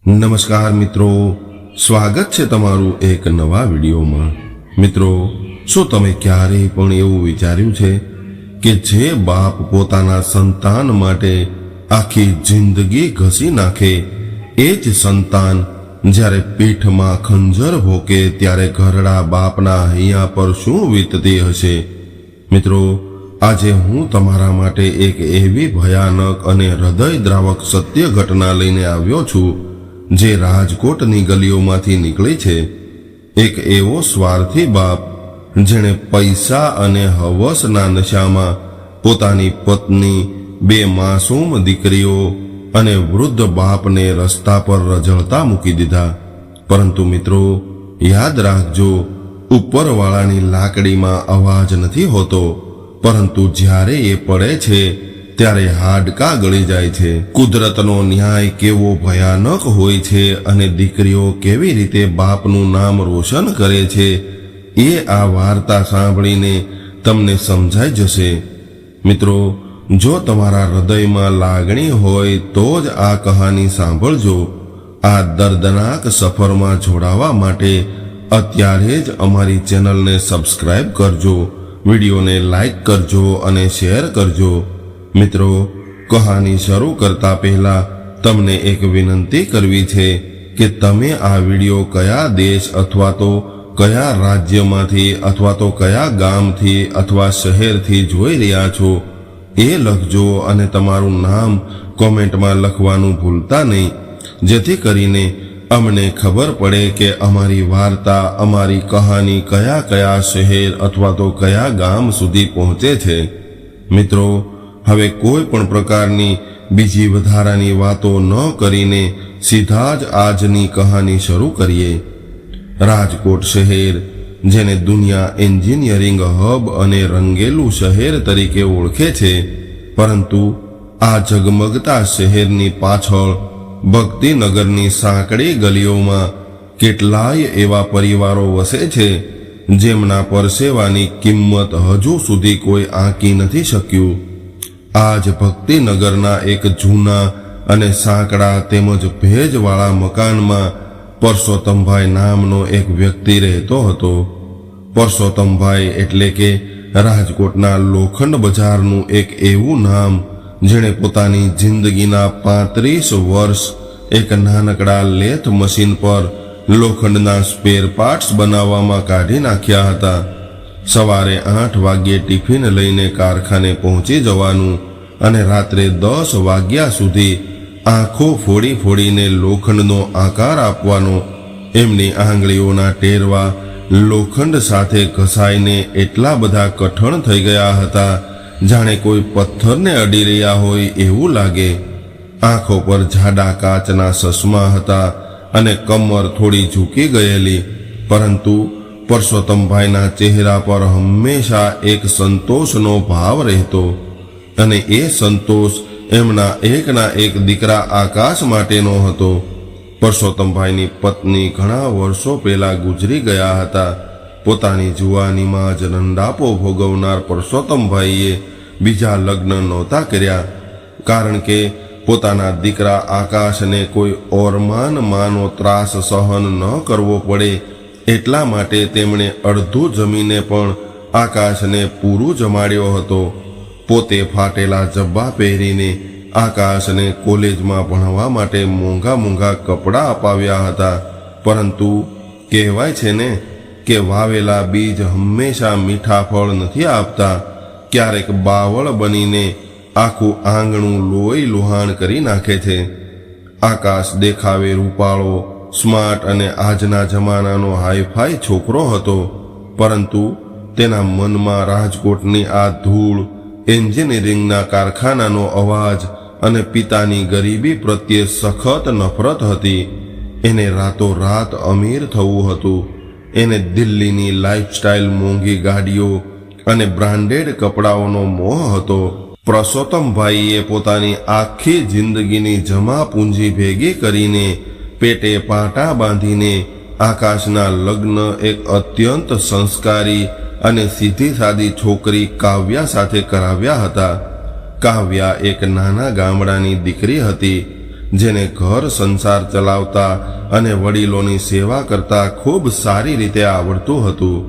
નમસ્કાર મિત્રો, સ્વાગત છે તમારું એક નવા વિડીયોમાં। મિત્રો, શું તમે ક્યારેય પણ એવું વિચાર્યું છે કે જે બાપ પોતાના સંતાન માટે આખી જિંદગી ઘસી નાખે, એ જ સંતાન જ્યારે પીઠમાં ખંજર ભોકે ત્યારે ઘરડા બાપના હૈયા પર શું વીતતી હશે? મિત્રો, આજે હું તમારા માટે એક એવી ભયાનક અને હૃદયદ્રાવક સત્ય ઘટના લઈને આવ્યો છું જે રાજકોટની ગલીઓમાંથી નીકળી છે। એક એવો સ્વાર્થી બાપ જેણે પૈસા અને હવસના નશામાં પોતાની પત્ની, બે માસૂમ દીકરીઓ અને વૃદ્ધ બાપને રસ્તા પર રઝળતા મૂકી દીધા। પરંતુ મિત્રો, યાદ રાખજો, ઉપરવાળાની લાકડીમાં અવાજ નથી હોતો, પરંતુ જ્યારે એ પડે છે ત્યારે હાડકાં ગળી જાય છે। કુદરતનો ન્યાય કેવો ભયાનક હોય છે અને દીકરીઓ કેવી રીતે બાપનું નામ રોશન કરે છે, એ આ વાર્તા સાંભળીને તમને સમજાઈ જશે। મિત્રો, જો તમારા હૃદયમાં લાગણી હોય તો જ આ કહાની સાંભળજો। આ દર્દનાક સફરમાં જોડાવા માટે અત્યારે જ અમારી ચેનલને સબસ્ક્રાઇબ કરજો, વિડીયોને લાઈક કરજો અને શેર કરજો। મિત્રો, કહાની શરૂ કરતા પહેલા તમને એક વિનંતી કરવી છે કે તમે આ વિડીયો કયા દેશ અથવા તો કયા રાજ્યમાંથી અથવા તો કયા ગામથી અથવા શહેરથી જોઈ રહ્યા છો એ લખજો અને તમારું નામ કોમેન્ટમાં લખવાનું ભૂલતા નહીં, જેથી કરીને અમને ખબર પડે કે અમારી વાર્તા, અમારી કહાની કયા કયા શહેર અથવા તો કયા ગામ સુધી પહોંચે છે। મિત્રો, હવે કોઈ પણ પ્રકારની બીજી વધારાની વાતો ન કરીને સીધા જ આજની કહાની શરૂ કરીએ। રાજકોટ શહેર, જેને દુનિયા એન્જિનિયરિંગ હબ અને રંગેલું શહેર તરીકે ઓળખે છે, પરંતુ આ ઝગમગતા શહેરની પાછળ ભક્તિનગરની સાંકડી ગલીઓમાં કેટલાય એવા પરિવારો વસે છે જેમના પરસેવાની કિંમત હજુ સુધી કોઈ આંકી નથી શક્યું। આજ ભક્તિનગરના એક જૂના અને સાંકડા તેમજ ભેજવાળા મકાનમાં પરસોત્તમભાઈ નામનો એક વ્યક્તિ રહેતો હતો। પરસોત્તમભાઈ એટલે કે રાજકોટના લોખંડ બજારનું એક એવું નામ જેણે પોતાની જિંદગીના 35 વર્ષ એક નાનકડા લેથ મશીન પર લોખંડના સ્પેર પાર્ટ્સ બનાવવામાં કાઢી નાખ્યા હતા। સવારે 8 વાગ્યે ટિફિન લઈને કારખાને પહોંચી જવાનું અને રાત્રે 10 વાગ્યા સુધી આંખો ફોડી ફોડીને લોખંડનો આકાર આપવાનો। એમની આંગળીઓના ટેરવા લોખંડ સાથે ઘસાઈને એટલા બધા કઠણ થઈ ગયા હતા જાણે કોઈ પથ્થરને અડી રહ્યા હોય એવું લાગે। આંખો પર જાડા કાચના ચશ્મા હતા અને કમર થોડી ઝૂકી ગયેલી, પરંતુ પરસોત્તમભાઈના ચહેરા પર હંમેશા એક સંતોષનો ભાવ રહેતો, અને એ સંતોષ એમના એકના એક દીકરા આકાશ માટેનો હતો। પરસોત્તમભાઈની પત્ની ઘણા વર્ષો પહેલા ગુજરી ગયા હતા। પોતાની જુવાનીમાં જ નંદાપો ભોગવનાર પરસોત્તમભાઈએ બીજા લગ્ન નહોતા કર્યા, કારણ કે પોતાના દીકરા આકાશને કોઈ ઓરમાન માનો ત્રાસ સહન ન કરવો પડે એટલા માટે તેમણે અડધું જમીને પણ આકાશને પૂરું જમાડ્યો હતો। પોતે ફાટેલા જબ્બા પહેરીને આકાશને કોલેજમાં ભણવા માટે મોંઘા મોંઘા કપડાં અપાવ્યા હતા, પરંતુ કહેવાય છે ને કે વાવેલા બીજ હંમેશા મીઠા ફળ નથી આપતા, ક્યારેક બાવળ બનીને આખું આંગણું લોહી લુહાણ કરી નાખે છે। આકાશ દેખાવે રૂપાળો, સ્માર્ટ અને આજના જમાનાનો હાઈફાઈ છોકરો હતો, પરંતુ તેના મનમાં રાજકોટની આ ધૂળ, એન્જિનિયરિંગના કારખાનાનો અવાજ અને પિતાની ગરીબી પ્રત્યે સખત નફરત હતી। એને રાતોરાત અમીર થવું હતું। એને દિલ્હીની લાઇફસ્ટાઇલ, મોંઘી ગાડીઓ અને બ્રાન્ડેડ કપડાઓનો મોહ હતો। પરસોત્તમભાઈએ પોતાની આખી જિંદગીની જમા પૂંજી ભેગી કરીને પેટે પાટા બાંધીને આકાશના લગ્ન એક અત્યંત સંસ્કારી અને સીધી સાદી છોકરી કાવ્યા સાથે કરાવ્યા હતા। કાવ્યા એક નાના ગામડાની દીકરી હતી જેને ઘર સંસાર ચલાવતા અને વડીલોની સેવા કરતા ખૂબ સારી રીતે આવડતું હતું.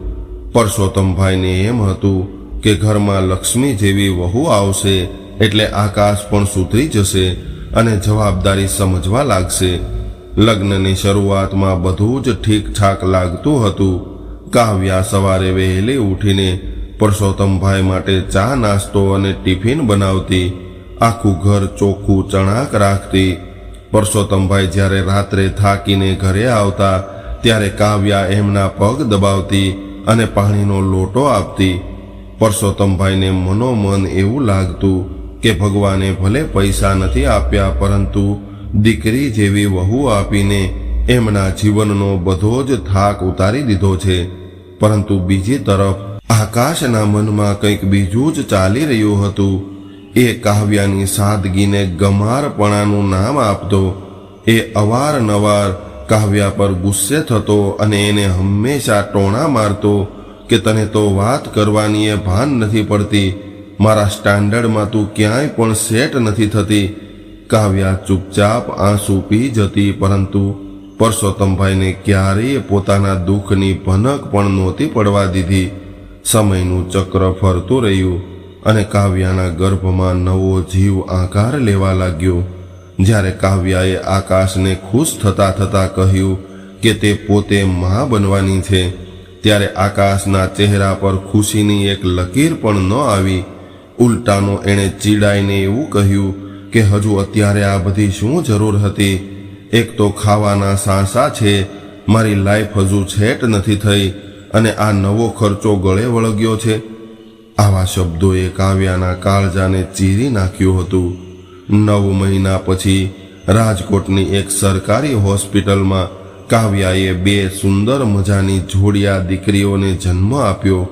પરસોત્તમભાઈને એમ હતું કે ઘરમાં લક્ષ્મી જેવી વહુ આવશે એટલે આકાશ પણ સુધરી જશે અને જવાબદારી સમજવા લાગશે. લગ્નની શરૂઆતમાં બધું જ ઠીકઠાક લાગતું હતું. કાવ્યા સવારે વહેલી ઉઠીને પરસોત્તમભાઈ માટે ચા નાસ્તો અને ટિફિન બનાવતી, આખું ઘર ચોખ્ખું ચણાક રાખતી. પરસોત્તમભાઈ જ્યારે રાત્રે થાકીને ઘરે આવતા ત્યારે કાવ્યા એમના પગ દબાવતી અને પાણીનો લોટો આપતી. પરસોત્તમભાઈને મનોમન એવું લાગતું કે ભગવાને ભલે પૈસા નથી આપ્યા, પરંતુ દીકરી જેવી વહુ આપીને એમના જીવનનો બધો જ થાક ઉતારી દીધો છે. પરંતુ બીજી તરફ આકાશના મનમાં કંઈક બીજું જ ચાલી રહ્યું હતું. એ કાવ્યાની સાદગીને ગમારપણાનું નામ આપતો. એ અવારનવાર કાવ્યા પર ગુસ્સે થતો અને એને હંમેશા ટોણા મારતો કે તને તો વાત કરવાની એ ભાન નથી પડતી, મારા સ્ટાન્ડર્ડમાં તું ક્યાંય પણ સેટ નથી થતી. કાવ્યા ચૂપચાપ આંસુ પી જતી, પરંતુ પરસોત્તમભાઈને ક્યારેય પોતાના દુઃખની ભનક પણ નહોતી પડવા દીધી. સમયનું ચક્ર ફરતું રહ્યું અને કાવ્યાના ગર્ભમાં નવો જીવ આકાર લેવા લાગ્યો. જ્યારે કાવ્યાએ આકાશને ખુશ થતા થતા કહ્યું કે તે પોતે મા બનવાની છે, ત્યારે આકાશના ચહેરા પર ખુશીની એક લકીર પણ ન આવી. ઉલટાનો એણે ચીડાઈને એવું કહ્યું કે હજુ અત્યારે આ બધી શું જરૂર હતી? એક તો ખાવાના સાંસા છે, મારી લાઈફ હજુ સેટ નથી થઈ અને આ નવો ખર્ચો ગળે વળગ્યો છે. આવા શબ્દોએ કાવ્યાના કાળજાને ચીરી નાખ્યું હતું. 9 મહિના પછી રાજકોટની એક સરકારી હોસ્પિટલમાં કાવ્યાએ 2 સુંદર મજાની જોડિયા દીકરીઓને જન્મ આપ્યો.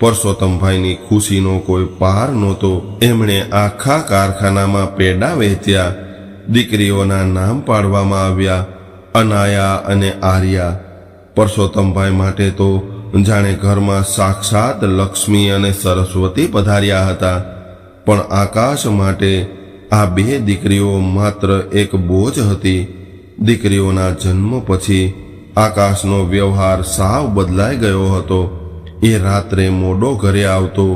પરસોત્તમભાઈની ખુશીનો કોઈ પાર નહોતો. એમણે આખા કારખાનામાં પેડા વેચ્યા. દીકરીઓના નામ પાડવામાં આવ્યા, અનાયા અને આર્યા. પરસોત્તમભાઈ માટે તો જાણે ઘરમાં સાક્ષાત લક્ષ્મી અને સરસ્વતી પધાર્યા હતા. પણ આકાશ માટે આ 2 દીકરીઓ માત્ર એક બોજ હતી. દીકરીઓના જન્મ પછી આકાશનો વ્યવહાર સાવ બદલાઈ ગયો હતો. એ રાત્રે મોડો ઘરે આવતો,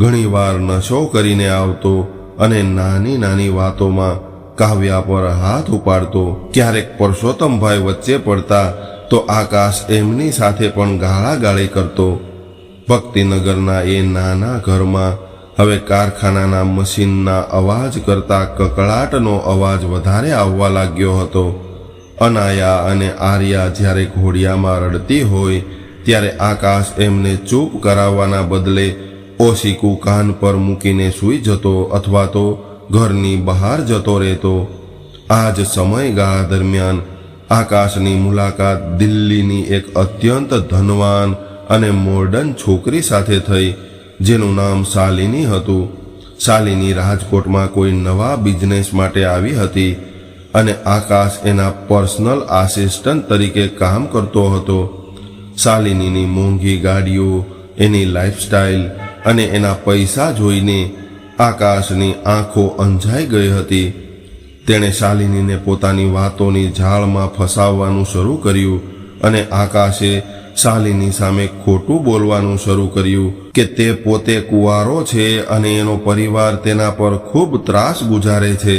ઘણીવાર નશો કરીને આવતો અને નાની નાની વાતોમાં કાવ્યા પર હાથ ઉપાડતો. ક્યારેક પરસોત્તમભાઈ વચ્ચે પડતા તો આકાશ એમની સાથે પણ ગાળાગાળી કરતો. ભક્તિનગરના એ નાના ઘરમાં હવે કારખાનાના મશીનના અવાજ કરતા કકળાટનો અવાજ વધારે આવવા લાગ્યો હતો. અનાયા અને આર્યા જ્યારે ઘોડિયામાં રડતી હોય ત્યારે આકાશ એમને ચૂપ કરાવવાના બદલે ઓશિકું કાન પર મૂકીને સૂઈ જતો અથવા તો ઘરની બહાર જતો રહેતો. આ જ સમયગાળા દરમિયાન આકાશની મુલાકાત દિલ્હીની એક અત્યંત ધનવાન અને મોડર્ન છોકરી સાથે થઈ, જેનું નામ શાલિની હતું. શાલિની રાજકોટમાં કોઈ નવા બિઝનેસ માટે આવી હતી અને આકાશ એના પર્સનલ આસિસ્ટન્ટ તરીકે કામ કરતો હતો. શાલિનીની મોંઘી ગાડીઓ, એની લાઈફસ્ટાઈલ અને એના પૈસા જોઈને આકાશની આંખો અંજાઈ ગઈ હતી. તેણે શાલિનીને પોતાની વાતોની જાળમાં ફસાવવાનું શરૂ કર્યું અને આકાશે શાલિની સામે ખોટું બોલવાનું શરૂ કર્યું કે તે પોતે કુંવારો છે અને એનો પરિવાર તેના પર ખૂબ ત્રાસ ગુજારે છે.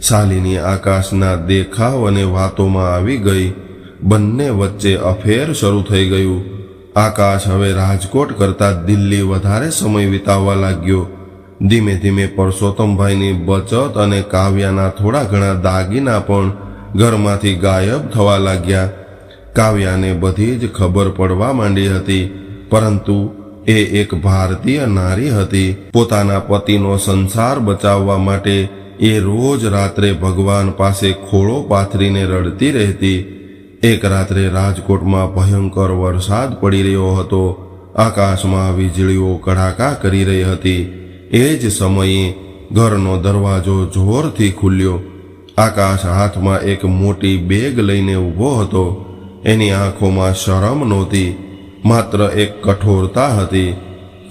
શાલિની આકાશના દેખાવ અને વાતોમાં આવી ગઈ. બંને વચ્ચે અફેર શરૂ થઈ ગયું. આકાશ હવે રાજકોટ કરતા દિલ્હી વધારે સમય વિતાવવા લાગ્યો. ધીમે ધીમે પરસોત્તમભાઈની બચત અને કાવ્યાના થોડા ઘણા દાગીના પણ ઘરમાંથી ગાયબ થવા લાગ્યા. કાવ્યાને બધી જ ખબર પડવા માંડી હતી, પરંતુ એ એક ભારતીય નારી હતી. પોતાના પતિનો સંસાર બચાવવા માટે એ રોજ રાત્રે ભગવાન પાસે ખોળો પાથરીને રડતી રહેતી. એક રાત્રે રાજકોટમાં ભયંકર વરસાદ પડી રહ્યો હતો. આકાશમાં વીજળીઓ કડાકા કરી રહી હતી. એ જ સમયે ઘરનો દરવાજો જોરથી ખુલ્યો. આકાશ હાથમાં એક મોટી બેગ લઈને ઊભો હતો. એની આંખોમાં શરમ નહોતી, માત્ર એક કઠોરતા હતી.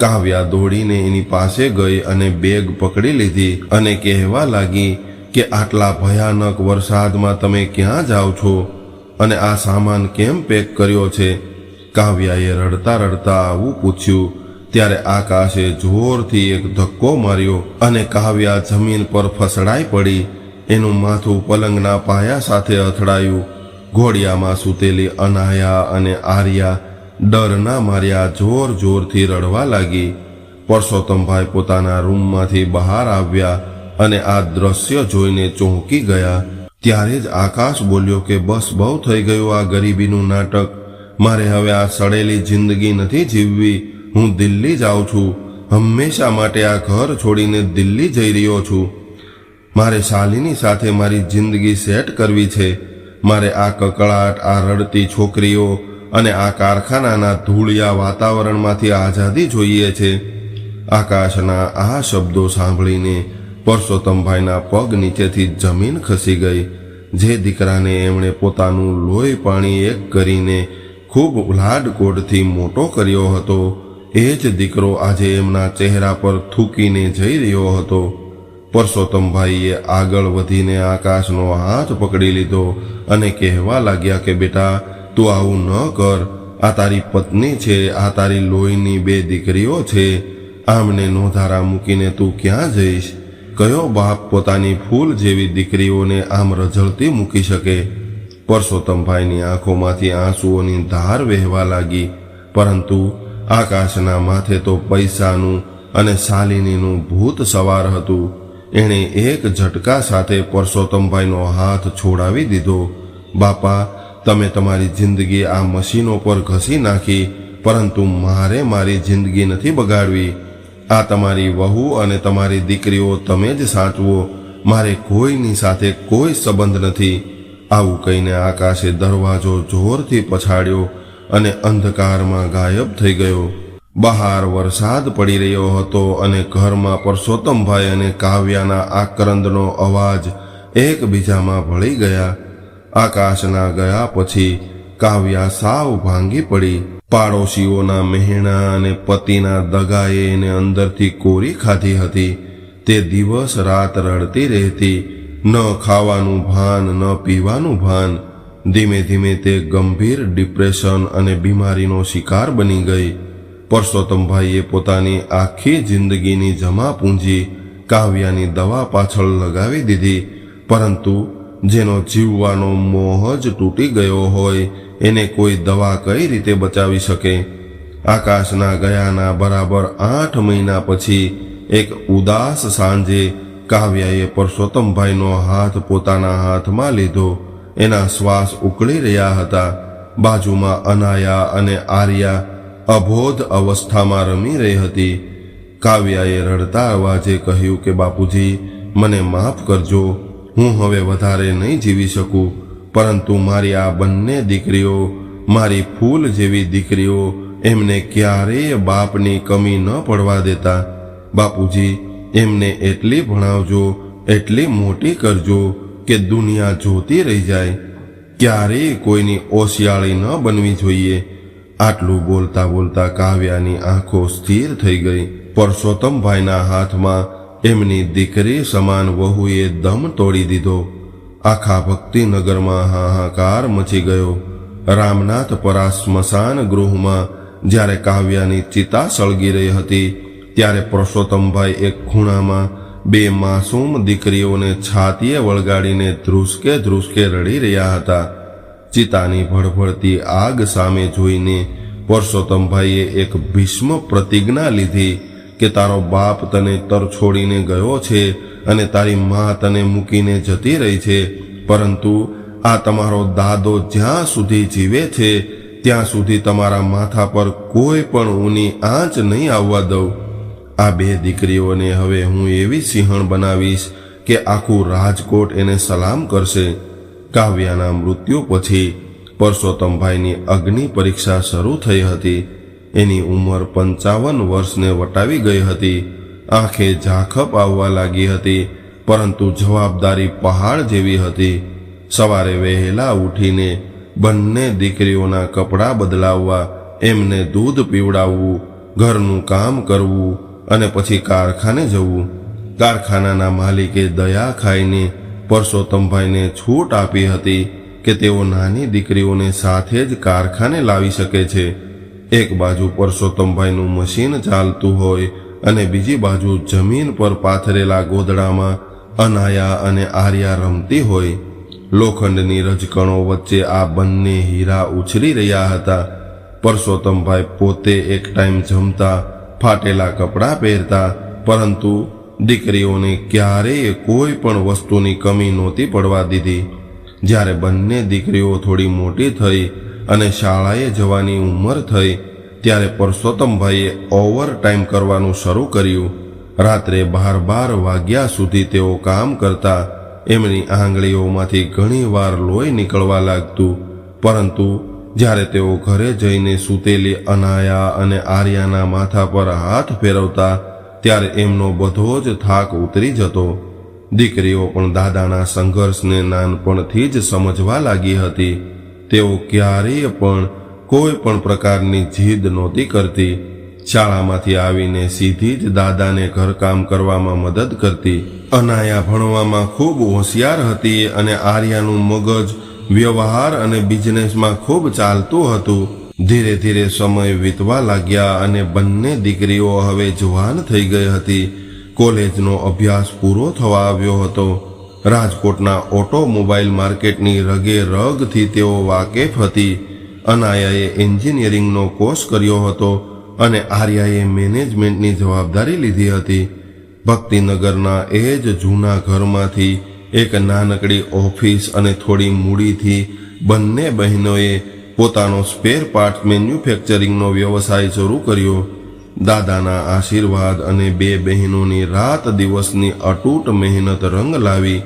કાવ્યા દોડીને એની પાસે ગઈ અને બેગ પકડી લીધી અને કહેવા લાગી કે આટલા ભયાનક વરસાદમાં તમે ક્યાં જાઓ છો અને આ સામાન કેમ પેક કર્યો છે? કાવ્યાએ રડતા રડતા આવું પૂછ્યું ત્યારે આકાશે જોરથી એક ધક્કો માર્યો અને કાવ્યા જમીન પર ફસડાઈ પડી. એનું માથું પલંગના પાયા સાથે અથડાયું. ઘોડિયામાં સૂતેલી અનાયા અને આર્યા ડરના માર્યા જોર જોરથી રડવા લાગી. પરસોત્તમભાઈ પોતાના રૂમમાંથી બહાર આવ્યા અને આ દ્રશ્ય જોઈને ચોંકી ગયા. ત્યારે જ આકાશ બોલ્યો કે બસ બહુ થઈ ગયું આ ગરીબીનું નાટક. મારે હવે આ સડેલી જિંદગી નથી જીવવી. હું દિલ્હી જાઉં છું. હંમેશા માટે આ ઘર છોડીને દિલ્હી જઈ રહ્યો છું. મારે શાલિની સાથે મારી જિંદગી સેટ કરવી છે. મારે આ કકળાટ, આ રડતી છોકરીઓ અને આ કારખાનાના ધૂળિયા વાતાવરણમાંથી આઝાદી જોઈએ છે. આકાશના આ શબ્દો સાંભળીને પરસોત્તમભાઈના પગ નીચેથી જમીન ખસી ગઈ. જે દીકરાને એમણે પોતાનું લોહી પાણી એક કરીને ખૂબ લાડકોડથી મોટો કર્યો હતો, એ જ દીકરો આજે એમના ચહેરા પર થૂકીને જઈ રહ્યો હતો. પરસોત્તમભાઈએ આગળ વધીને આકાશનો હાથ પકડી લીધો અને કહેવા લાગ્યા કે બેટા, તું આવું ન કર. આ તારી પત્ની છે, આ તારી લોહીની 2 દીકરીઓ છે. આમને નોધારા મૂકીને તું ક્યાં જઈશ? કયો બાપ પોતાની ફૂલ જેવી દીકરીઓને આમ રઝળતી મૂકી શકે? પરસોત્તમભાઈની આંખોમાંથી આંસુઓની ધાર વહેવા લાગી. પરંતુ આકાશના માથે તો પૈસાનું અને શાલિનીનું ભૂત સવાર હતું. એણે એક ઝટકા સાથે પરસોત્તમભાઈનો હાથ છોડાવી દીધો. બાપા, તમે તમારી જિંદગી આ મશીનો પર ઘસી નાખી, પરંતુ મારે મારી જિંદગી નથી બગાડવી. આ તમારી વહુ અને તમારી દીકરીઓ તમે જ સાચવો. મારે કોઈની સાથે કોઈ સંબંધ નથી. આવું કહીને આકાશે દરવાજો જોરથી પછાડ્યો અને અંધકારમાં ગાયબ થઈ ગયો. બહાર વરસાદ પડી રહ્યો હતો અને ઘરમાં પરસોત્તમભાઈ અને કાવ્યાના આક્રંદનો અવાજ એકબીજામાં ભળી ગયા. આકાશના ગયા પછી કાવ્યા સાવ ભાંગી પડી. પાડોશીઓના મહેણા અને પતિના દગાએ એને અંદરથી કોરી ખાધી હતી. તે દિવસ રાત રડતી રહેતી. ન ખાવાનું ભાન, ન પીવાનું ભાન. ધીમે ધીમે તે ગંભીર ડિપ્રેશન અને બીમારીનો શિકાર બની ગઈ. પરસોત્તમભાઈએ પોતાની આખી જિંદગીની જમા પૂંજી કાવ્યાની દવા પાછળ લગાવી દીધી. પરંતુ જેનો જીવવાનો મોહ જ તૂટી ગયો હોય, એને કોઈ દવા કઈ રીતે બચાવી શકે? આકાશના ગયાના બરાબર 8 મહિના પછી એક ઉદાસ સાંજે કાવ્યાએ પરસોત્તમભાઈનો હાથ પોતાના હાથમાં લીધો. એના શ્વાસ ઉકળી રહ્યા હતા. બાજુમાં અનાયા અને આર્યા અબોધ અવસ્થામાં રમી રહી હતી. કાવ્યાએ રડતા અવાજે કહ્યું કે બાપુજી, મને માફ કરજો. હું હવે વધારે નહીં જીવી શકું. પરંતુ મારી આ બંને દીકરીઓ, મારી ફૂલ જેવી દીકરીઓ, એમને ક્યારેય બાપની કમી ન પડવા દેતા. બાપુજી, એમને એટલી ભણાવજો, એટલી મોટી કરજો કે દુનિયા જોતી રહી જાય. ક્યારેય કોઈની ઓશિયાળી ન બનવી જોઈએ. આટલું બોલતા બોલતા કાવ્યાની આંખો સ્થિર થઈ ગઈ. પરસોત્તમભાઈના હાથમાં એમની દીકરી સમાન વહુએ દમ તોડી દીધો. આખા ભક્તિનગરમાં હાહાકાર મચી ગયો. રામનાથપરા સ્મશાન ગૃહમાં જ્યારે કાવ્યાની ચિતા સળગી રહી હતી, ત્યારે પરસોત્તમભાઈ એક ખૂણામાં 2 માસૂમ દીકરીઓને છાતીએ વળગાડીને ધ્રુસકે ધ્રુસકે રડી રહ્યા હતા. ચિતાની ભડભડતી આગ સામે જોઈને પરસોત્તમભાઈએ એક ભીષ્મ પ્રતિજ્ઞા લીધી કે તારો બાપ તને તરછોડીને ગયો છે અને તારી મા તને મૂકીને જતી રહી છે, પરંતુ આ તમારો દાદો જ્યાં સુધી જીવે છે ત્યાં સુધી તમારા માથા પર કોઈ પણ ઊની આંચ નહીં આવવા દઉં. આ 2 દીકરીઓને હવે હું એવી સિંહણ બનાવીશ કે આખું રાજકોટ એને સલામ કરશે. કાવ્યાના મૃત્યુ પછી પરસોત્તમભાઈની અગ્નિ પરીક્ષા શરૂ થઈ હતી. એની ઉંમર 55 વર્ષને વટાવી ગઈ હતી. આંખે ઝાંખપ આવવા લાગી હતી, પરંતુ જવાબદારી પહાડ જેવી હતી. સવારે વહેલા ઉઠીને બંને દીકરીઓના કપડાં બદલાવવા, એમને દૂધ પીવડાવવું, ઘરનું કામ કરવું અને પછી કારખાને જવું. કારખાનાના માલિકે દયા ખાઈને પરસોત્તમભાઈને છૂટ આપી હતી કે તેઓ નાની દીકરીઓને સાથે જ કારખાને લાવી શકે છે. એક બાજુ પરસોત્તમભાઈનું મશીન ચાલતું હોય અને બીજી બાજુ જમીન પર પાથરેલા ગોદડામાં અનાયા અને આર્યા રમતી હોય. લોખંડની રજકણો વચ્ચે આ બંને હીરા ઉછરી રહ્યા હતા. પરસોત્તમભાઈ પોતે એક ટાઈમ જમતા, ફાટેલા કપડાં પહેરતા, પરંતુ દીકરીઓને ક્યારેય કોઈ પણ વસ્તુની કમી નહોતી પડવા દીધી. જ્યારે બંને દીકરીઓ થોડી મોટી થઈ અને શાળાએ જવાની ઉંમર થઈ ત્યારે પરસોત્તમભાઈએ ઓવર ટાઈમ કરવાનું શરૂ કર્યું. રાત્રે 12 વાગ્યા સુધી તેઓ કામ કરતા. એમની આંગળીઓમાંથી ઘણીવાર લોહી નીકળવા લાગતું. પરંતુ જ્યારે તેઓ ઘરે જઈને સૂતેલી અનાયા અને આર્યાના માથા પર હાથ ફેરવતા ત્યારે એમનો બધો જ થાક ઉતરી જતો. દીકરીઓ પણ દાદાના સંઘર્ષને નાનપણથી જ સમજવા લાગી હતી. તેઓ ક્યારેય પણ કોઈ પણ પ્રકારની જીદ નહોતી કરતી. શાળામાંથી આવીને સીધી જ દાદાને ઘરકામ કરવામાં મદદ કરતી. અનાયા ભણવામાં ખૂબ હોશિયાર હતી અને આર્યાનું મગજ વ્યવહાર અને બિઝનેસમાં ખૂબ ચાલતું હતું. ધીરે ધીરે સમય વીતવા લાગ્યા અને બંને દીકરીઓ હવે જવાન થઈ ગઈ હતી. કોલેજનો અભ્યાસ પૂરો થવા આવ્યો હતો. રાજકોટના ઓટોમોબાઈલ માર્કેટની રગે રગથી તેઓ વાકેફ હતી. અનાયાએ એન્જિનિયરિંગનો કોર્સ કર્યો હતો અને આર્યાએ મેનેજમેન્ટની જવાબદારી લીધી હતી. ભક્તિનગરના એ જ જૂના ઘરમાંથી એક નાનકડી ઓફિસ અને થોડી મૂડીથી બંને બહેનોએ પોતાનો સ્પેર પાર્ટ મેન્યુફેક્ચરિંગનો વ્યવસાય શરૂ કર્યો. દાદાના આશીર્વાદ અને બે બહેનોની રાત દિવસની અતૂટ મહેનત રંગ લાવી.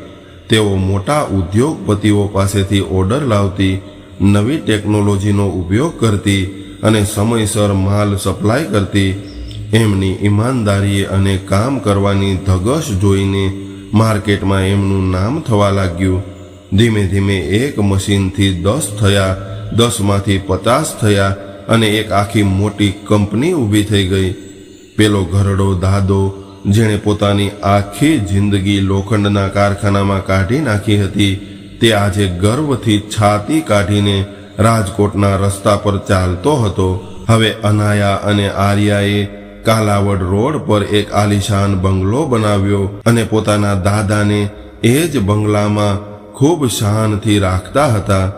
તેઓ મોટા ઉદ્યોગપતિઓ પાસેથી ઓર્ડર લાવતી, નવી ટેકનોલોજીનો ઉપયોગ કરતી અને સમયસર માલ સપ્લાય કરતી. એમની ઈમાનદારી અને કામ કરવાની ધગશ જોઈને માર્કેટમાં એમનું નામ થવા લાગ્યું. ધીમે ધીમે એક મશીનથી 10 થયા, 10માંથી 50 થયા અને એક આખી મોટી કંપની ઊભી થઈ ગઈ. પેલો ઘરડો દાદો જેણે પોતાની આખી જિંદગી લોખંડના કારખાનામાં કાઢી નાખી હતી, તે આજે ગર્વથી છાતી કાઢીને રાજકોટના રસ્તા પર ચાલતો હતો. હવે અનાયા અને આર્યાએ કાલાવડ રોડ પર એક આલીશાન બંગલો બનાવ્યો અને પોતાના દાદાને એ જ બંગલામાં ખૂબ શાનથી રાખતા હતા.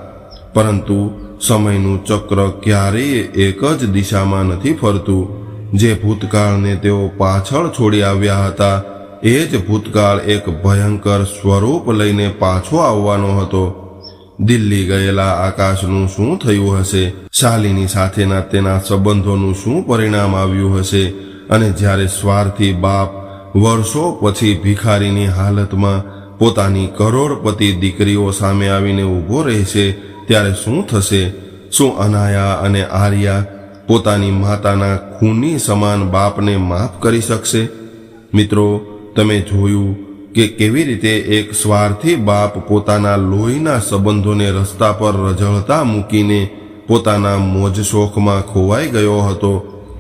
પરંતુ સમયનું ચક્ર ક્યારેય એક જ દિશામાં નથી ફરતું. જે ભૂતકાળને તેઓ પાછળ છોડી આવ્યા હતા એ જ ભૂતકાળ એક ભયંકર સ્વરૂપ લઈને પાછો આવવાનો હતો. દિલ્હી ગયેલા આકાશનું શું થયું હશે? શાલિની સાથેના તેના સંબંધોનું શું પરિણામ આવ્યું હશે? અને જ્યારે સ્વાર્થી બાપ વર્ષો પછી ભિખારીની હાલતમાં પોતાની કરોડપતિ દીકરીઓ સામે આવીને ઊભો રહેશે ત્યારે શું થશે? શું અનાયા અને આર્યા પોતાની માતાના ખૂની સમાન બાપને માફ કરી શકશે? મિત્રો, તમે જોયું કે કેવી રીતે એક સ્વાર્થી બાપ પોતાના લોહીના સંબંધોને રસ્તા પર રઝળતા મૂકીને પોતાના મોજ શોખમાં ખોવાઈ ગયો હતો.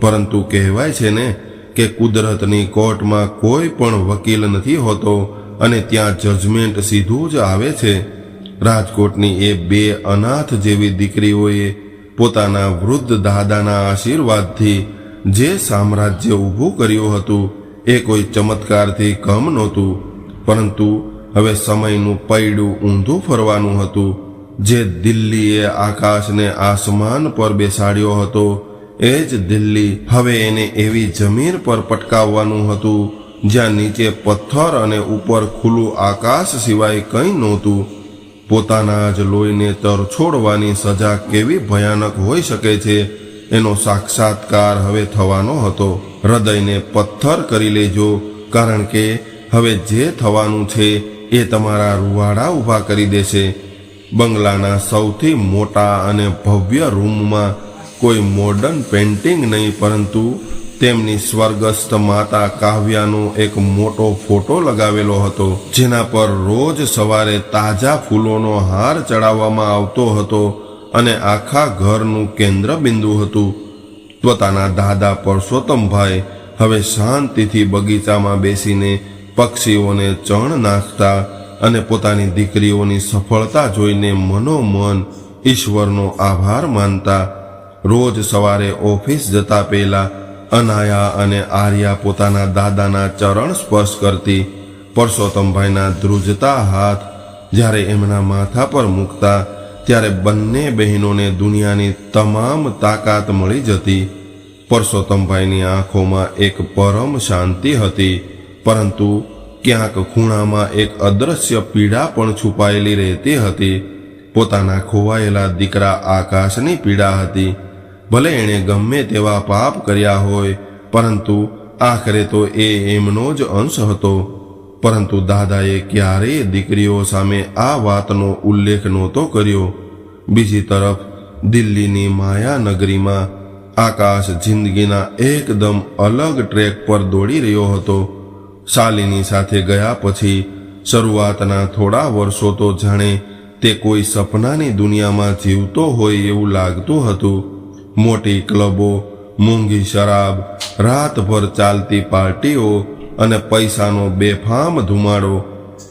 પરંતુ કહેવાય છે ને કે કુદરતની કોર્ટમાં કોઈ પણ વકીલ નથી હોતો અને ત્યાં જજમેન્ટ સીધું જ આવે છે. રાજકોટની એ બે અનાથ જેવી દીકરીઓએ પોતાના વૃદ્ધ દાદાના આશીર્વાદથી જે સામ્રાજ્ય ઊભું કર્યું હતું એ કોઈ ચમત્કારથી કમ નહોતું. પરંતુ હવે સમયનું પૈડું ઊંધું ફરવાનું હતું. જે દિલ્હીએ આકાશને આસમાન પર બેસાડ્યો હતો એ જ દિલ્હી હવે એને એવી જમીન પર પટકાવવાનું હતું જ્યાં નીચે પથ્થર અને ઉપર ખુલ્લું આકાશ સિવાય કંઈ નહોતું. પોતાના જ લોહીને તરછોડવાની સજા કેવી ભયાનક હોઈ શકે છે એનો સાક્ષાત્કાર હવે થવાનો હતો. હૃદયને પથ્થર કરી લેજો, કારણ કે હવે જે થવાનું છે એ તમારા રૂવાડા ઊભા કરી દેશે. બંગલાના સૌથી મોટા અને ભવ્ય રૂમમાં કોઈ મોડર્ન પેઇન્ટિંગ નહીં, પરંતુ તેમની સ્વર્ગસ્થ માતા કાવ્યાનો એક મોટો ફોટો લગાવેલો હતો, જેના પર રોજ સવારે તાજા ફૂલોનો હાર ચડાવવામાં આવતો હતો અને આખા ઘરનું કેન્દ્ર બિંદુ હતું. પોતાના દાદા પરસોત્તમભાઈ હવે શાંતિથી બગીચામાં બેસીને પક્ષીઓને ચણ નાખતા અને પોતાની દીકરીઓની સફળતા જોઈને મનોમન ઈશ્વરનો આભાર માનતા રોજ સવારે ઓફિસ જતા પહેલા અનાયા અને આર્યા પોતાના દાદાના ચરણ સ્પર્શ કરતી પરસોત્તમભાઈના ધ્રુજતા હાથ જ્યારે એમના માથા પર મૂકતા ત્યારે બંને બહેનોને દુનિયાની તમામ તાકાત મળી જતી. પરસોત્તમભાઈની આંખોમાં એક પરમ શાંતિ હતી, પરંતુ ક્યાંક ખૂણામાં એક અદ્રશ્ય પીડા પણ છુપાયેલી રહેતી હતી. પોતાના ખોવાયેલા દીકરા આકાશની પીડા હતી. ભલે એણે ગમે તેવા પાપ કર્યા હોય, પરંતુ આખરે તો એ એમનો જ અંશ હતો. પરંતુ દાદાએ ક્યારેય દીકરીઓ સામે આ વાતનો ઉલ્લેખ નહોતો કર્યો. બીજી તરફ દિલ્હીની માયાનગરીમાં આકાશ જિંદગીના એકદમ અલગ ટ્રેક પર દોડી રહ્યો હતો. શાલિની સાથે ગયા પછી શરૂઆતના થોડા વર્ષો તો જાણે તે કોઈ સપનાની દુનિયામાં જીવતો હોય એવું લાગતું હતું. મોટી ક્લબો, મોંઘી શરાબ, રાતભર ચાલતી પાર્ટીઓ અને પૈસાનો બેફામ ધુમાડો.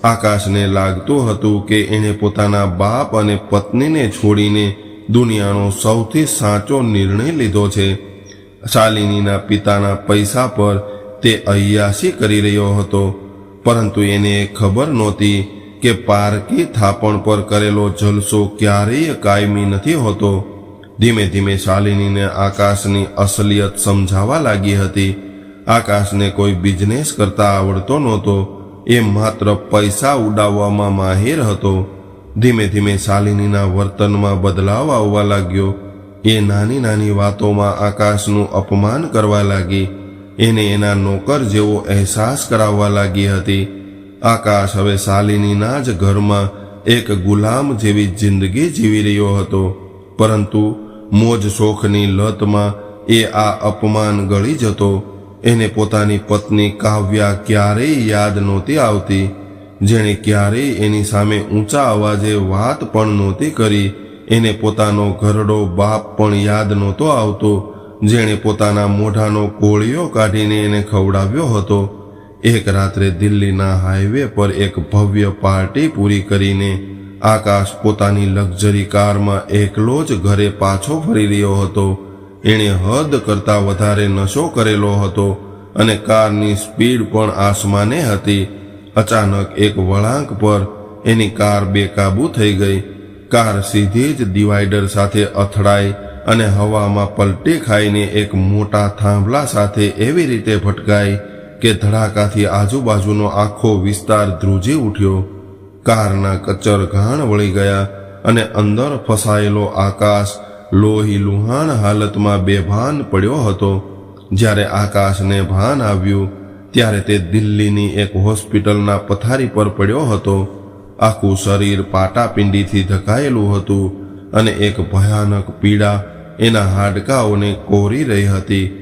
આકાશને લાગતું હતું કે એણે પોતાના બાપ અને પત્નીને છોડીને દુનિયાનો સૌથી સાચો નિર્ણય લીધો છે. શાલિનીના પિતાના પૈસા પર તે અય્યાસી કરી રહ્યો હતો, પરંતુ એને ખબર નહોતી કે પારકી થાપણ પર કરેલો જલસો ક્યારેય કાયમી નથી હોતો. ધીમે ધીમે શાલિનીને આકાશની અસલિયત સમજાવા લાગી હતી. આકાશને કોઈ બિઝનેસ કરતા આવડતો નહોતો, એ માત્ર પૈસા ઉડાવવામાં માહિર હતો. ધીમે ધીમે શાલિનીના વર્તનમાં બદલાવ આવવા લાગ્યો. એ નાની નાની વાતોમાં આકાશનું અપમાન કરવા લાગી. એને એના નોકર જેવો અહેસાસ કરાવવા લાગી હતી. આકાશ હવે શાલિનીના જ ઘરમાં એક ગુલામ જેવી જિંદગી જીવી રહ્યો હતો, પરંતુ મોજ શોખની લતમાં એ આ અપમાન ગળી જતો. એને પોતાની પત્ની કાવ્યા ક્યારેય યાદ નહોતી આવતી, જેણે ક્યારેય એની સામે ઊંચા અવાજે વાત પણ નહોતી કરી. એને પોતાનો ઘરડો બાપ પણ યાદ નહોતો આવતો, જેણે પોતાના મોઢાનો કોળિયો કાઢીને એને ખવડાવ્યો હતો. એક રાત્રે દિલ્હીના હાઈવે પર એક ભવ્ય પાર્ટી પૂરી કરીને આકાશ પોતાની લક્ઝરી કારમાં એકલો જ ઘરે પાછો ફરી રહ્યો હતો. એણે હદ કરતા વધારે નશો કરેલો હતો અને કારની સ્પીડ પણ આસમાને હતી. અચાનક એક વળાંક પર એની કાર બેકાબૂ થઈ ગઈ. કાર સીધી જ ડિવાઈડર સાથે અથડાઈ અને હવામાં પલટી ખાઈને એક મોટા થાંભલા સાથે એવી રીતે ભટકાઈ કે ધડાકાથી આજુબાજુનો આખો વિસ્તાર ધ્રુજી ઉઠ્યો. કારના કચર ઘાણ વળી ગયા અને અંદર ફસાયેલો આકાશ લોહી લુહાણ હાલતમાં બેભાન પડ્યો હતો. જ્યારે આકાશને ભાન આવ્યું ત્યારે તે દિલ્હીની એક હોસ્પિટલના પથારી પર પડ્યો હતો. આખું શરીર પાટાપિંડીથી ઢંકાયેલું હતું અને એક ભયાનક પીડા એના હાડકાઓને કોરી રહી હતી.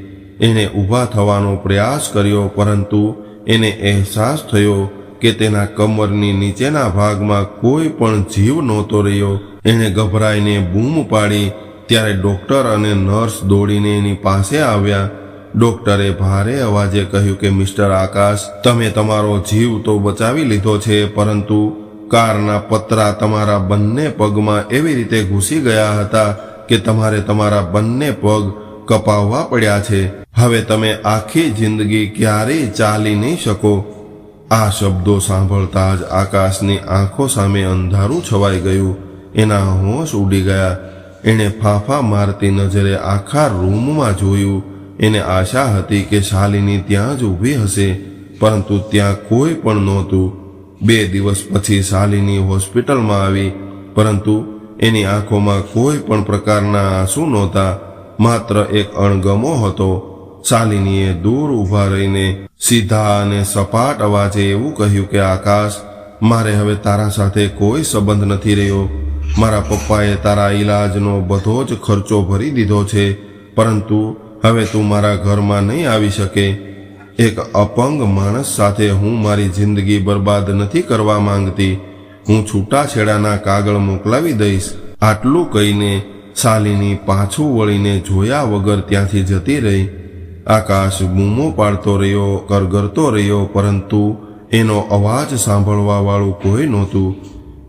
એણે ઊભા થવાનો પ્રયાસ કર્યો, પરંતુ એને અહેસાસ થયો કે તેના કમરની નીચેના ભાગમાં કોઈ પણ જીવ નહોતો રહ્યો. એણે ગભરાઈને બૂમ પાડી ત્યારે ડોક્ટર અને નર્સ દોડીને એની પાસે આવ્યા. ડોક્ટરે ભારે અવાજે કહ્યું કે મિસ્ટર આકાશ, તમે તમારો જીવ તો બચાવી લીધો છે, પરંતુ કારના પતરા તમારા બંને પગમાં એવી રીતે ઘૂસી ગયા હતા કે તમારે તમારા બંને પગ કપાવવા પડ્યા છે. હવે તમે આખી જિંદગી ક્યારેય ચાલી નહીં શકો. આ શબ્દો સાંભળતા જ આકાશની આંખો સામે અંધારું છવાઈ ગયું. એના હોશ ઉડી ગયા. એણે ફાંફા મારતી નજરે આખા રૂમમાં જોયું. એને આશા હતી કે શાલિની ત્યાં જ ઊભી હશે, પરંતુ ત્યાં કોઈ પણ નહોતું. 2 દિવસ પછી શાલિની હોસ્પિટલમાં આવી, પરંતુ એની આંખોમાં કોઈ પણ પ્રકારના આંસુ નહોતા, માત્ર એક અણગમો હતો. શાલિનીએ દૂર ઊભા રહીને સીધા અને સપાટ અવાજે એવું કહ્યું કે આકાશ, મારે હવે તારા સાથે કોઈ સંબંધ નથી રહ્યો. મારા પપ્પાએ તારા ઈલાજનો બધો જ ખર્ચો ભરી દીધો છે, પરંતુ હવે તું મારા ઘરમાં નહીં આવી શકે. એક અપંગ માણસ સાથે હું મારી જિંદગી બરબાદ નથી કરવા માંગતી. હું છૂટાછેડાના કાગળ મોકલાવી દઈશ. આટલું કહીને શાલિની પાછું વળીને જોયા વગર ત્યાંથી જતી રહી. આકાશ બૂમો પાડતો રહ્યો, કરગરતો રહ્યો, પરંતુ એનો અવાજ સાંભળવા વાળું કોઈ નહોતું.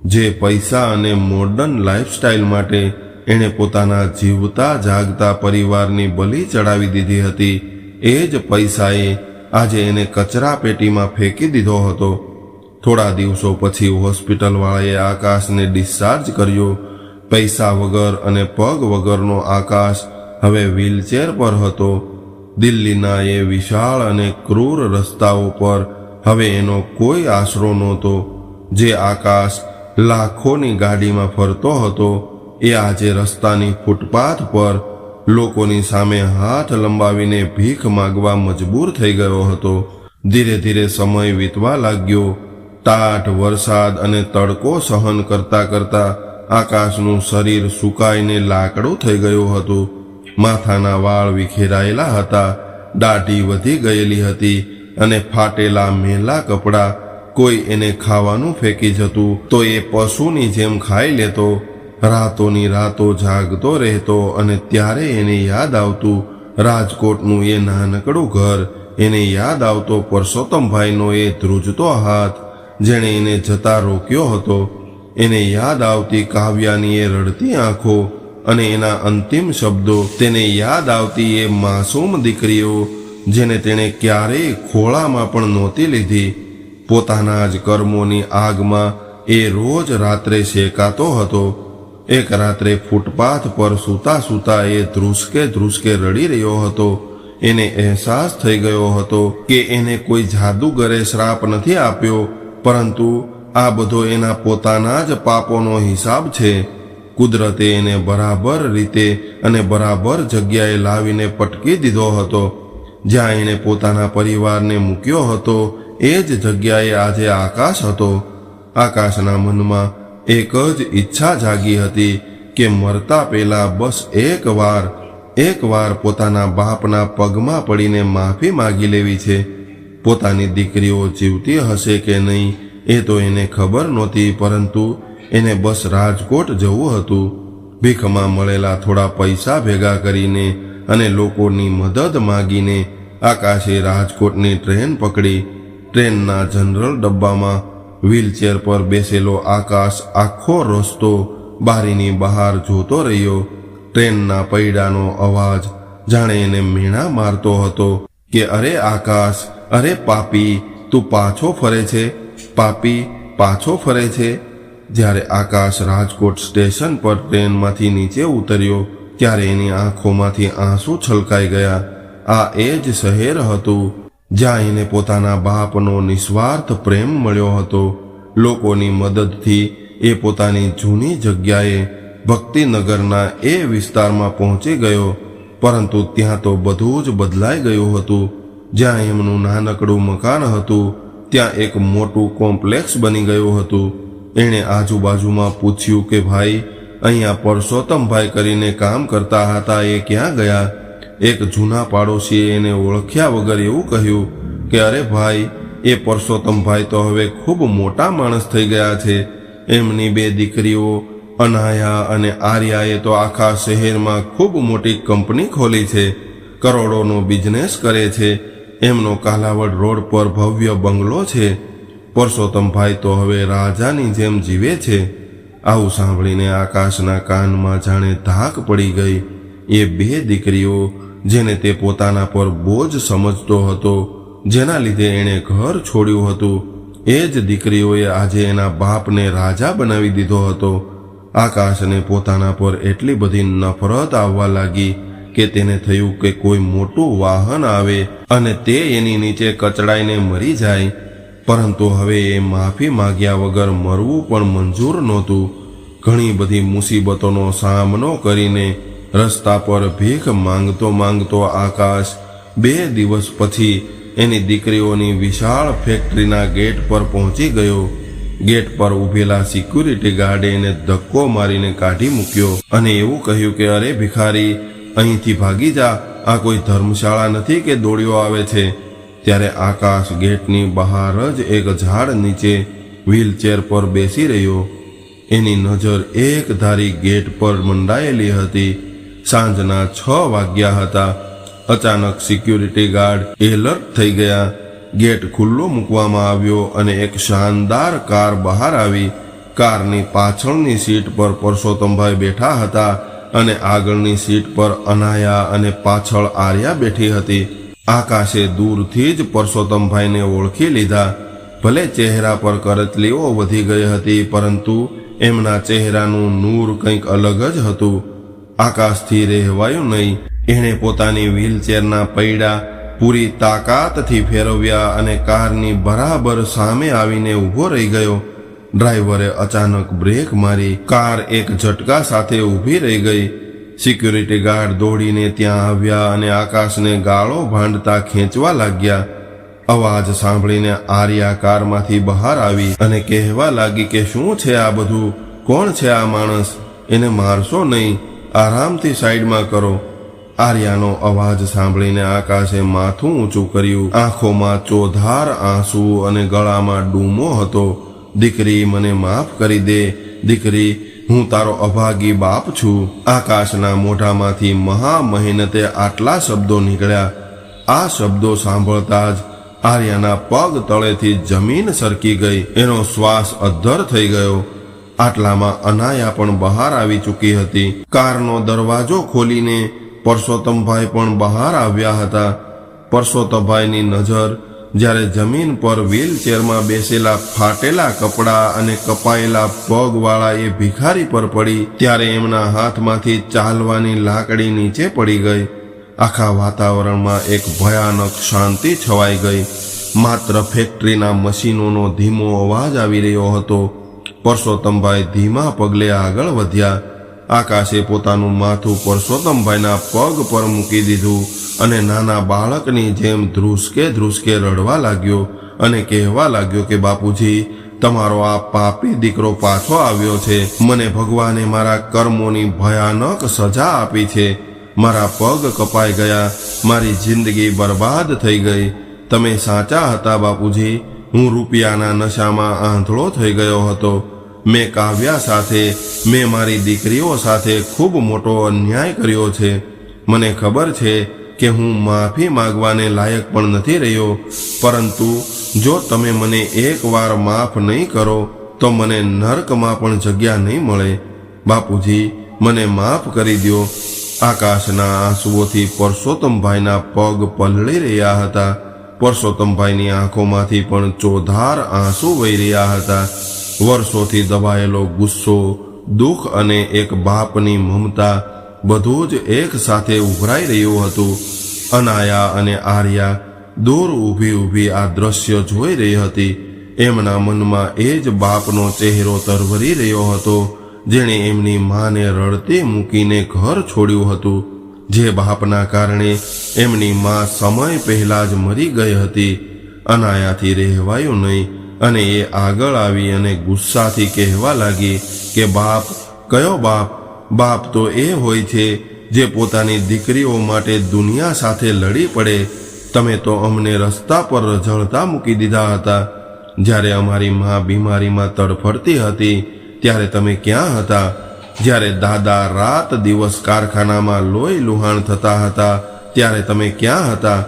જે પૈસા અને મોડર્ન લાઈફસ્ટાઈલ માટે એણે પોતાના જીવતા જાગતા પરિવારની બલી ચડાવી દીધી હતી, એ જ પૈસાએ આજે એને કચરા પેટીમાં ફેંકી દીધો હતો. થોડા દિવસો પછી હોસ્પિટલવાળાએ આકાશને ડિસ્ચાર્જ કર્યો. પૈસા વગર અને પગ વગરનો આકાશ હવે વ્હીલચેર પર હતો. દિલ્હીના એ વિશાળ અને ક્રૂર રસ્તાઓ પર હવે એનો કોઈ આશરો નહોતો. જે આકાશ લાખોની ગાડીમાં ફરતો હતો, એ આજે રસ્તાની ફૂટપાથ પર લોકોની સામે હાથ લંબાવીને ભીખ માગવા મજબૂર થઈ ગયો હતો. ધીરે ધીરે સમય વીતવા લાગ્યો. ટાઢ વરસાદ અને તડકો સહન કરતા કરતા આકાશનું શરીર સુકાઈને લાકડું થઈ ગયું હતું. માથાના વાળ વિખેરાયેલા હતા, દાઢી વધી ગયેલી હતી અને ફાટેલા મેલા કપડાં. કોઈ એને ખાવાનું ફેંકી જતું તો એ પશુની જેમ ખાઈ લેતો. રાતોની રાતો જાગતો રહેતો અને ત્યારે એને યાદ આવતું રાજકોટનું એ નાનકડું ઘર. એને યાદ આવતો પરસોત્તમભાઈનો એ ધ્રુજતો હાથ જેણે એને જતા રોક્યો હતો. એને યાદ આવતી કાવ્યાની એ રડતી આંખો અને એના અંતિમ શબ્દો. તેને યાદ આવતી એ માસૂમ દીકરીઓ જેને તેણે ક્યારેય ખોળામાં પણ નહોતી લીધી. પોતાના જ કર્મોની આગમાં એ રોજ રાત્રે શેકાતો હતો. એક રાત્રે ફૂટપાથ પર સૂતા સૂતા એ ધ્રુસકે રડી રહ્યો હતો. એને અહેસાસ થઈ ગયો હતો કે એને કોઈ જાદુગરે શ્રાપ નથી આપ્યો, પરંતુ આ બધો એના પોતાના જ પાપોનો હિસાબ છે. કુદરતે એને બરાબર રીતે અને બરાબર જગ્યાએ લાવીને પટકી દીધો હતો. જ્યાં એણે પોતાના પરિવારને મૂક્યો હતો, એ જ જગ્યાએ આજે આકાશ હતો. આકાશના મનમાં એક જ ઈચ્છા જાગી હતી કે મરતા પહેલા બસ એકવાર પોતાના બાપના પગમાં પડીને માફી માગી લેવી છે. પોતાની દીકરીઓ જીવતી હશે કે નહીં એ તો એને ખબર નહોતી, પરંતુ એને બસ રાજકોટ જવું હતું. ભીખમાં મળેલા થોડા પૈસા ભેગા કરીને અને લોકોની મદદ માગીને આકાશે રાજકોટની ટ્રેન પકડી. ટ્રેનના જનરલ ડબ્બામાં વ્હીલચેર પર બેસેલો આકાશ આખો રસ્તો બારીની બહાર જોતો રહ્યો. ટ્રેનના પૈડાનો અવાજ જાણે એને મીણા મારતો હતો કે અરે આકાશ, અરે પાપી, તું પાછો ફરે છે, પાપી પાછો ફરે છે. જ્યારે આકાશ રાજકોટ સ્ટેશન પર ટ્રેનમાંથી નીચે ઉતર્યો ત્યારે એની આંખોમાંથી આંસુ છલકાઈ ગયા. આ એ જ શહેર હતું જ્યાં એને પોતાના બાપનો નિસ્વાર્થ પ્રેમ મળ્યો હતો. લોકોની મદદથી એ પોતાની જૂની જગ્યાએ ભક્તિનગરના એ વિસ્તારમાં પહોંચી ગયો, પરંતુ ત્યાં તો બધું જ બદલાઈ ગયું હતું. જ્યાં એમનું નાનકડું મકાન હતું, ત્યાં એક મોટું કોમ્પ્લેક્સ બની ગયું હતું. એણે આજુબાજુમાં પૂછ્યું કે ભાઈ, અહીંયા પરસોત્તમભાઈ કરીને કામ કરતા હતા, એ ક્યાં ગયા? એક જૂના પાડોશીએ એને ઓળખ્યા વગર એવું કહ્યું કે અરે ભાઈ, એ પરસોત્તમભાઈ તો હવે ખૂબ મોટા માણસ થઈ ગયા છે. એમની બે દીકરીઓ અનાયા અને આર્યાએ તો આખા શહેરમાં ખૂબ મોટી કંપની ખોલી છે, કરોડોનો બિઝનેસ કરે છે. એમનો કાલાવડ રોડ પર ભવ્ય બંગલો છે. પરસોત્તમભાઈ તો હવે રાજાની જેમ જીવે છે. આવું સાંભળીને આકાશના કાનમાં જાણે ધાક પડી ગઈ. એ બે દીકરીઓ જેને તે પોતાના પર બોજ સમજતો હતો, જેના લીધે એણે ઘર છોડ્યું હતું, એ જ દીકરીઓએ આજે એના બાપને રાજા બનાવી દીધો હતો. આકાશને પોતાના પર એટલી બધી નફરત આવવા લાગી કે તેને થયું કે કોઈ મોટું વાહન આવે અને તે એની નીચે કચડાઈને મરી જાય. પરંતુ હવે એ માફી માગ્યા વગર મરવું પણ મંજૂર નહોતું. ઘણી બધી મુસીબતોનો સામનો કરીને રસ્તા પર ભીખ માંગતો આકાશ 2 દિવસ પછી એની દીકરીઓની વિશાળ ફેક્ટરીના ગેટ પર પહોંચી ગયો. ગેટ પર ઊભેલા સિક્યુરિટી ગાર્ડે એને ધક્કો મારીને કાઢી મૂક્યો અને એવું કહ્યું કે અરે ભિખારી, અહીંથી ભાગી જા, આ કોઈ ધર્મશાળા નથી કે દોડ્યો આવે છે. ત્યારે આકાશ ગેટની બહાર જ એક ઝાડ નીચે વ્હીલચેર પર બેસી રહ્યો. એની નજર એક ધારી ગેટ પર મંડાયેલી હતી. સાંજના 6 વાગ્યા હતા. અચાનક સિક્યુરિટી ગાર્ડ એલર્ટ થઈ ગયા. ગેટ ખુલ્લો મૂકવામાં આવ્યો અને એક શાનદાર કાર બહાર આવી. કારની પાછળની સીટ પર પરસોત્તમભાઈ બેઠા હતા અને આગળની સીટ પર અનાયા અને પાછળ આર્યા બેઠી હતી. આકાશે દૂરથી જ પરસોત્તમભાઈને ઓળખી લીધા. ભલે ચહેરા પર કરચલીઓ વધી ગઈ હતી, પરંતુ એમના ચહેરાનું નૂર કંઈક અલગ જ હતું. આકાશથી રહેવાયું નહીં. એણે પોતાની વ્હીલચેરના પૈડા પૂરી તાકાતથી ફેરવ્યા અને કારની બરાબર સામે આવીને ઊભો રહી ગયો. ડ્રાઈવરે અચાનક બ્રેક મારી. કાર એક ઝટકા સાથે ઊભી રહી ગઈ. સિક્યુરિટી ગાર્ડ દોડીને ત્યાં આવ્યા અને આકાશને ગાળો ભાંડતા ખેંચવા લાગ્યા. અવાજ સાંભળીને આર્યા કારમાંથી બહાર આવી અને કહેવા લાગી કે શું છે આ બધું? કોણ છે આ માણસ? એને મારશો નહીં, આરામથી સાઈડમાં કરો. આર્યાનો અવાજ સાંભળીને આકાશે માથું ઊંચું કર્યું. આંખોમાં ચોધાર આંસુ અને ગળામાં ડૂમો હતો. દીકરી, મને માફ કરી દે. દીકરી, હું તારો અભાગી બાપ છું. આકાશના મોઢામાંથી મહા મહેનતે આટલા શબ્દો નીકળ્યા. આ શબ્દો સાંભળતા જ આર્યાના પગ તળેથી જમીન સરકી ગઈ. એનો શ્વાસ અદ્ધર થઈ ગયો. આટલામાં અનાયા પણ બહાર આવી ચૂકી હતી. કારનો દરવાજો ખોલીને પરસોત્તમભાઈ પણ બહાર આવ્યા હતા. પરસોત્તમભાઈની નજર જ્યારે જમીન પર વ્હીલચેરમાં બેસેલા ફાટેલા કપડાં અને કપાયેલા પગવાળા એ ભિખારી પર પડી, ત્યારે એમના હાથમાંથી ચાલવાની લાકડી નીચે પડી ગઈ. આખા વાતાવરણમાં એક ભયાનક શાંતિ છવાઈ ગઈ. માત્ર ફેક્ટરીના મશીનોનો ધીમો અવાજ આવી રહ્યો હતો. પરસોત્તમભાઈ ધીમા પગલે આગળ વધ્યા. આકાશે પોતાનું માથું પરસોત્તમભાઈના પગ પર મૂકી દીધું અને નાના બાળકની જેમ ધ્રુસકે ધ્રુસકે રડવા લાગ્યો અને કહેવા લાગ્યો કે બાપુજી, તમારો આ પાપી દીકરો પાછો આવ્યો છે. મને ભગવાને મારા કર્મોની ભયાનક સજા આપી છે. મારા પગ કપાઈ ગયા. મારી જિંદગી બરબાદ થઈ ગઈ. તમે સાચા હતા બાપુજી. હું રૂપિયાના નશામાં આંધળો થઈ ગયો હતો. મેં કાવ્યા સાથે, મેં મારી દીકરીઓ સાથે ખૂબ મોટો અન્યાય કર્યો છે. મને ખબર છે કે હું માફી માંગવાને લાયક પણ નથી રહ્યો, પરંતુ જો તમે મને એકવાર માફ નહીં કરો તો મને નર્કમાં પણ જગ્યા નહીં મળે. બાપુજી, મને માફ કરી દો. આકાશના આંસુઓથી પરસોત્તમભાઈના પગ પલળી રહ્યા હતા. પરસોત્તમભાઈની આંખોમાંથી પણ ચોધાર આંસુ વહી રહ્યા હતા. વર્ષોથી દબાયેલો ગુસ્સો, દુઃખ અને એક બાપની મમતા બધું જ એક સાથે ઉભરાઈ રહ્યું હતું. અનાયા અને આર્યા દૂર ઊભી આ દ્રશ્ય જોઈ રહી હતી. એમના મનમાં એ જ બાપનો ચહેરો તરવરી રહ્યો હતો, જેણે એમની માને રડતી મૂકીને ઘર છોડ્યું હતું. જે બાપના કારણે એમની મા સમય પહેલા જ મરી ગઈ હતી. અનાયાથી રહેવાયું નહીં અને એ આગળ આવી અને ગુસ્સાથી કહેવા લાગી કે બાપ? કયો બાપ? બાપ તો એ હોય છે જે પોતાની દીકરીઓ માટે દુનિયા સાથે લડી પડે. તમે તો અમને રસ્તા પર રઝળતા મૂકી દીધા હતા. જ્યારે અમારી મા બીમારીમાં તડફડતી હતી ત્યારે તમે ક્યાં હતા? જ્યારે દાદા રાત દિવસ કારખાનામાં લોહી લુહાણ થતા હતા ત્યારે તમે ક્યાં હતા?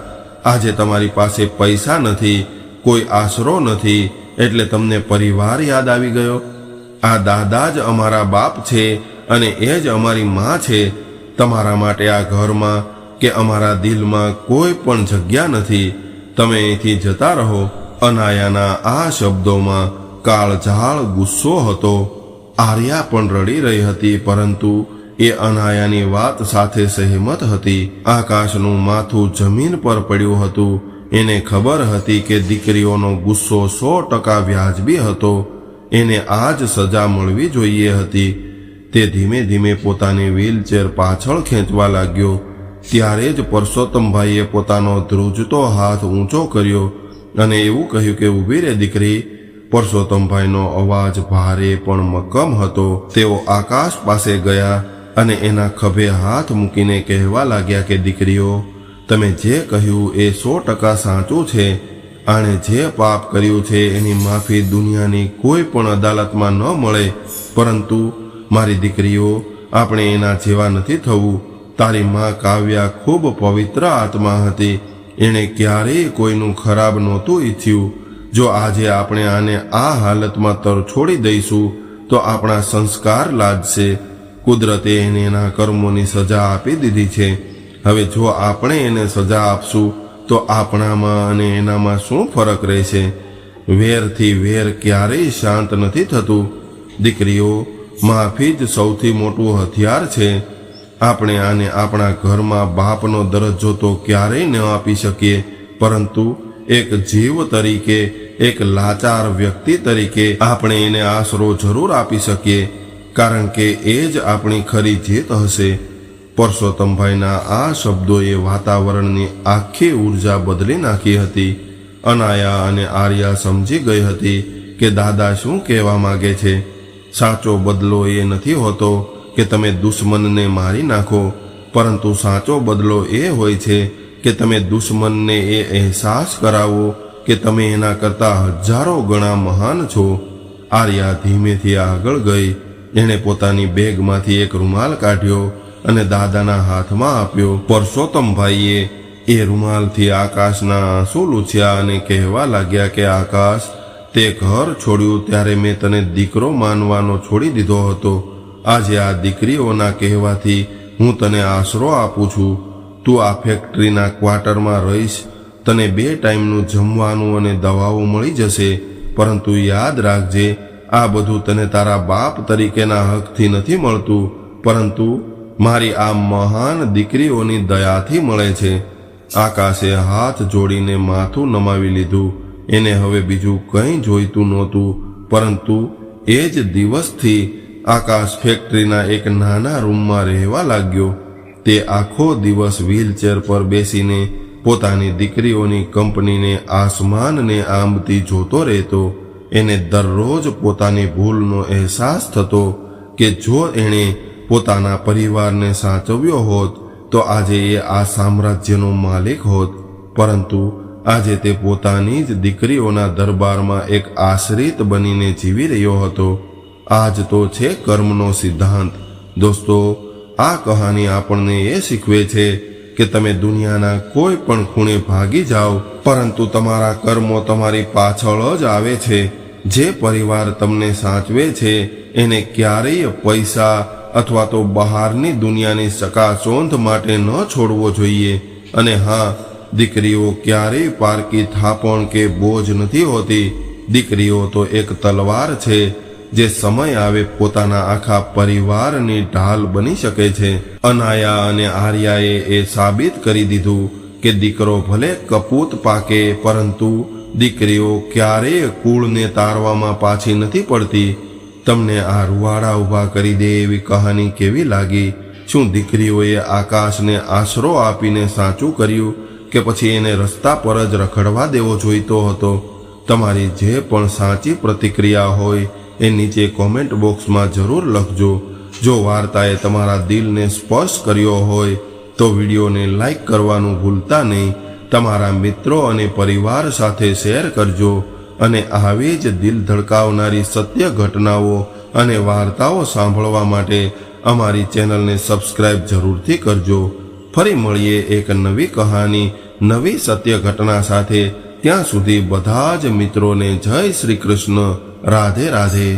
આજે તમારી પાસે પૈસા નથી, કોઈ આશરો નથી, એટલે તમને પરિવાર યાદ આવી ગયો. આ દાદા જ અમારા બાપ છે અને એ જ અમારી માં છે. તમારા માટે આ ઘરમાં કે અમારા દિલમાં કોઈ પણ જગ્યા નથી. તમે અહીંથી જતા રહો. અનાયાના આ શબ્દોમાં કાળઝાળ ગુસ્સો હતો. આર્યા પણ રડી રહી હતી, પરંતુ એ અનાયાની વાત સાથે સહેમત હતી. આકાશનું માથું જમીન પર પડ્યું હતું. એને ખબર હતી કે દીકરીઓનો ગુસ્સો 100% વ્યાજબી હતો. એને આ જ સજા મળવી જોઈએ હતી. તે ધીમે ધીમે પોતાની વ્હીલચેર પાછળ ખેંચવા લાગ્યો. ત્યારે જ પરસોત્તમભાઈએ પોતાનો ધ્રુજતો હાથ ઊંચો કર્યો અને એવું કહ્યું કે ઊભી રે દીકરી. પરસોત્તમભાઈનો અવાજ ભારે પણ મક્કમ હતો. તેઓ આકાશ પાસે ગયા અને એના ખભે હાથ મૂકીને કહેવા લાગ્યા કે દીકરીઓ, તમે જે કહ્યું એ 100% સાચું છે. આણે જે પાપ કર્યું છે એની માફી દુનિયાની કોઈ પણ અદાલતમાં ન મળે. પરંતુ મારી દીકરીઓ, આપણે એના જેવા નથી થવું. તારી માં કાવ્યા ખૂબ પવિત્ર આત્મા હતી. એણે ક્યારેય કોઈનું ખરાબ નહોતું ઈચ્છ્યું. જો આજે આપણે આને આ હાલતમાં તરછોડી દઈશું તો આપણા સંસ્કાર લાદશે. કુદરતે એને એના કર્મોની સજા આપી દીધી છે. હવે જો આપણે એને સજા આપશું તો આપણામાં અને એનામાં શું ફરક રહેશે? વેરથી વેર ક્યારેય શાંત નથી થતું. દીકરીઓ, માફી જ સૌથી મોટું હથિયાર છે. આપણે આને આપણા ઘરમાં બાપનો દરજ્જો તો ક્યારેય ન આપી શકીએ, પરંતુ એક જીવ તરીકે, એક લાચાર વ્યક્તિ તરીકે આપણે એને આશરો જરૂર આપી શકીએ, કારણ કે એ જ આપણી ખરી જીત હશે. પરસોત્તમભાઈના આ શબ્દોએ વાતાવરણની આખી ઉર્જા બદલી નાખી હતી. અનાયા અને આર્યા સમજી ગઈ હતી કે દાદા શું કહેવા માંગે છે. સાચો બદલો એ નથી હોતો કે તમે દુશ્મનને મારી નાખો, પરંતુ સાચો બદલો એ હોય છે કે તમે દુશ્મનને એ અહેસાસ કરાવો કે તમે એના કરતાં હજારો ગણા મહાન છો. આર્યા ધીમેથી આગળ ગઈ. એણે પોતાની બેગમાંથી એક રૂમાલ કાઢ્યો અને દાદાના હાથમાં આપ્યો. પરસોત્તમભાઈએ એ રૂમાલથી આકાશના આંસુ લૂછ્યા અને કહેવા લાગ્યા કે આકાશ, તે ઘર છોડ્યું ત્યારે મેં તને દીકરો માનવાનો છોડી દીધો હતો. આજે આ દીકરીઓના કહેવાથી હું તને આશરો આપું છું. તું આ ફેક્ટરીના ક્વાર્ટરમાં રહીશ. તને 2 ટાઈમનું જમવાનું અને દવાઓ મળી જશે. પરંતુ યાદ રાખજે, આ બધું તને તારા બાપ તરીકેના હકથી નથી મળતું, પરંતુ મારી આ મહાન દીકરીઓની દયાથી મળે છે. આકાશે હાથ જોડીને માથું નમાવી લીધું. એને હવે બીજું કંઈ જોઈતું નહોતું, પરંતુ એ જ દિવસથી આકાશ ફેક્ટરીના એક નાના રૂમમાં રહેવા લાગ્યો. તે આખો દિવસ વ્હીલચેર પર બેસીને પોતાની દીકરીઓની કંપનીને આસમાનને આંબતી જોતો રહેતો. એને દરરોજ પોતાની ભૂલનો અહેસાસ થતો કે જો એણે પોતાના પરિવારને સાચવ્યો હોત તો આજે એ આ સામ્રાજ્યનો માલિક હોત. પરંતુ આજે તે પોતાની જ દીકરીઓના દરબારમાં એક આશ્રિત બનીને જીવી રહ્યો હતો. આજ તો છે કર્મનો સિદ્ધાંત. દોસ્તો, આ કહાની આપણને એ શીખવે છે કે તમે દુનિયાના કોઈ પણ ખૂણે ભાગી જાઓ, પરંતુ તમારા કર્મો તમારી પાછળ જ આવે છે. જે પરિવાર તમને સાચવે છે એને ક્યારેય પૈસા અથવા તો બહારની દુનિયાની ચકાચોંધ માટે ન છોડવો જોઈએ. અને હા, દીકરીઓ ક્યારેય પારકી થાપણ કે બોજ નથી હોતી. દીકરીઓ તો એક તલવાર છે જે સમય આવે પોતાના આખા પરિવારની ઢાલ બની શકે છે. અનાયા અને આર્યાએ એ સાબિત કરી દીધું કે દીકરો ભલે કપૂત પાકે, પરંતુ દીકરીઓ ક્યારેય કુળને તારવામાં પાછી નથી પડતી. તમને આ રૂવાડા ઊભા કરી દે એવી કહાની કેવી લાગી? શું દીકરીઓએ આકાશને આશરો આપીને સાચું કર્યું કે પછી એને રસ્તા પર જ રખડવા દેવો જોઈતો હતો? તમારી જે પણ સાચી પ્રતિક્રિયા હોય એ નીચે કોમેન્ટ બોક્સમાં જરૂર લખજો. જો વાર્તાએ તમારા દિલને સ્પર્શ કર્યો હોય તો વિડીયોને લાઈક કરવાનું ભૂલતા નહીં. તમારા મિત્રો અને પરિવાર સાથે શેર કરજો અને આવી જ દિલ ધડકાવનારી સત્ય ઘટનાઓ અને વાર્તાઓ સાંભળવા માટે અમારી ચેનલને સબસ્ક્રાઇબ જરૂરથી કરજો. ફરી મળીએ એક નવી કહાની, નવી સત્ય ઘટના સાથે. ત્યાં સુધી બધા જ મિત્રોને જય શ્રી કૃષ્ણ. રાધે રાધે.